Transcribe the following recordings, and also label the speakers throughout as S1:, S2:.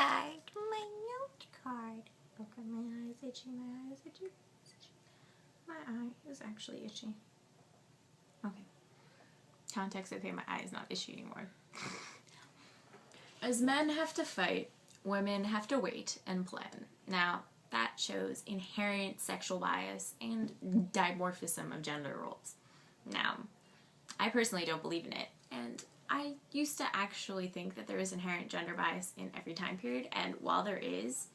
S1: card. My note card. Okay, my eye is itchy. My eye is itchy. My eye is actually itchy. Okay. Context, okay, my eye is not itchy anymore. As men have to fight, women have to wait and plan. Now, that shows inherent sexual bias and dimorphism of gender roles. Now, I personally don't believe in it, and I used to actually think that there is inherent gender bias in every time period, and while there is,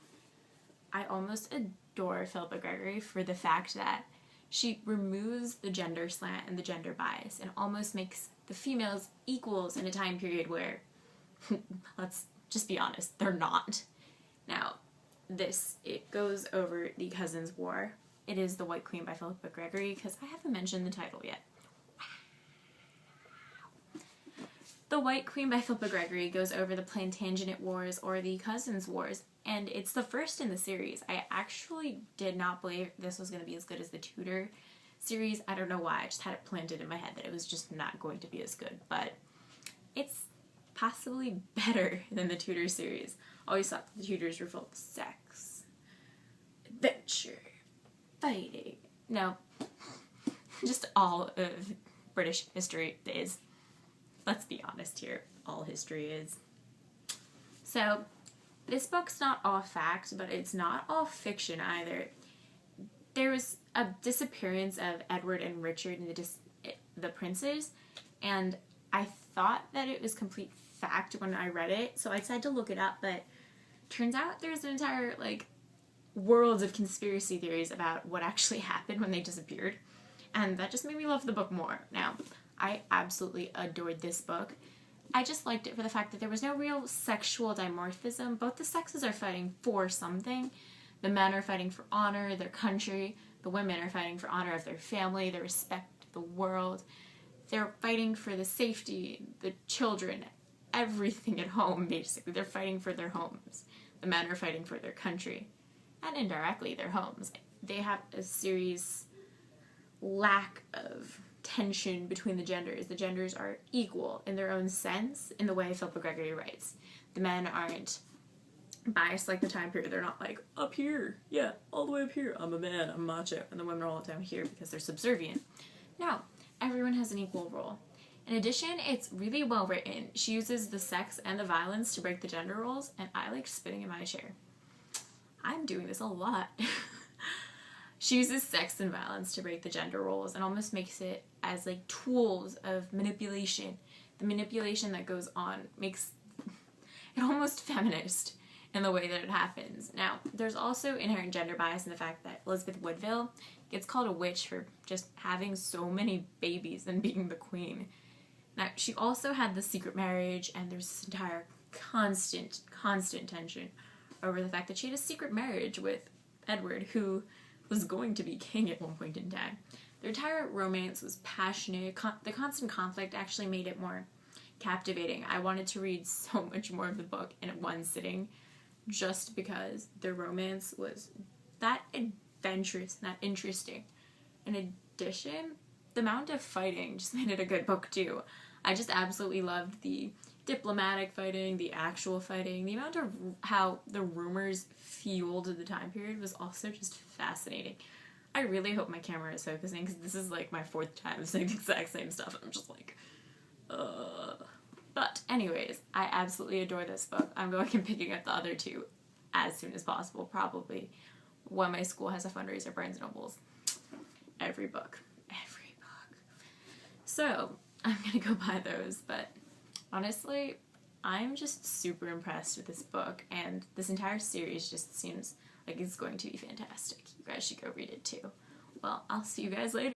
S1: I almost adore Philippa Gregory for the fact that she removes the gender slant and the gender bias and almost makes the females equals in a time period where, let's just be honest, they're not. Now, it goes over the Cousins' War. It is The White Queen by Philippa Gregory, because I haven't mentioned the title yet. The White Queen by Philippa Gregory goes over the Plantagenet Wars, or the Cousins' Wars, and it's the first in the series. I actually did not believe this was going to be as good as the Tudor series. I don't know why, I just had it planted in my head that it was just not going to be as good, but it's possibly better than the Tudor series. Always thought the Tudors were full of sex, adventure, fighting. No, just all of British history is. Let's be honest here, all history is. So, this book's not all fact, but it's not all fiction either. There was a disappearance of Edward and Richard and the princes, and I thought that it was complete fact when I read it, so I decided to look it up, but turns out there's an entire, world of conspiracy theories about what actually happened when they disappeared, and that just made me love the book more. Now, I absolutely adored this book. I just liked it for the fact that there was no real sexual dimorphism. Both the sexes are fighting for something. The men are fighting for honor, their country. The women are fighting for honor of their family, their respect, the world. They're fighting for the safety, the children, everything at home, basically. They're fighting for their homes. The men are fighting for their country. And indirectly, their homes. They have a serious lack of tension between the genders. The genders are equal in their own sense, in the way Philippa Gregory writes. The men aren't biased like the time period. They're not like, up here, yeah, all the way up here, I'm a man, I'm macho, and the women are all down here because they're subservient. No, everyone has an equal role. In addition, it's really well written. She uses the sex and the violence to break the gender roles, and I like spitting in my chair. I'm doing this a lot. She uses sex and violence to break the gender roles and almost makes it as tools of manipulation. The manipulation that goes on makes it almost feminist in the way that it happens. Now, there's also inherent gender bias in the fact that Elizabeth Woodville gets called a witch for just having so many babies and being the queen. Now, she also had the secret marriage, and there's this entire constant tension over the fact that she had a secret marriage with Edward, who was going to be king at one point in time. Their entire romance was passionate. The constant conflict actually made it more captivating. I wanted to read so much more of the book in one sitting just because their romance was that adventurous and that interesting. In addition, the amount of fighting just made it a good book too. I just absolutely loved the diplomatic fighting, the actual fighting, the amount of how the rumors fueled the time period was also just fascinating. I really hope my camera is focusing, because this is my fourth time saying the exact same stuff, and I'm just But anyways, I absolutely adore this book. I'm going and picking up the other two as soon as possible, probably when my school has a fundraiser, Barnes & Noble's. Every book. So, I'm gonna go buy those, but honestly, I'm just super impressed with this book, and this entire series just seems like it's going to be fantastic. You guys should go read it too. Well, I'll see you guys later.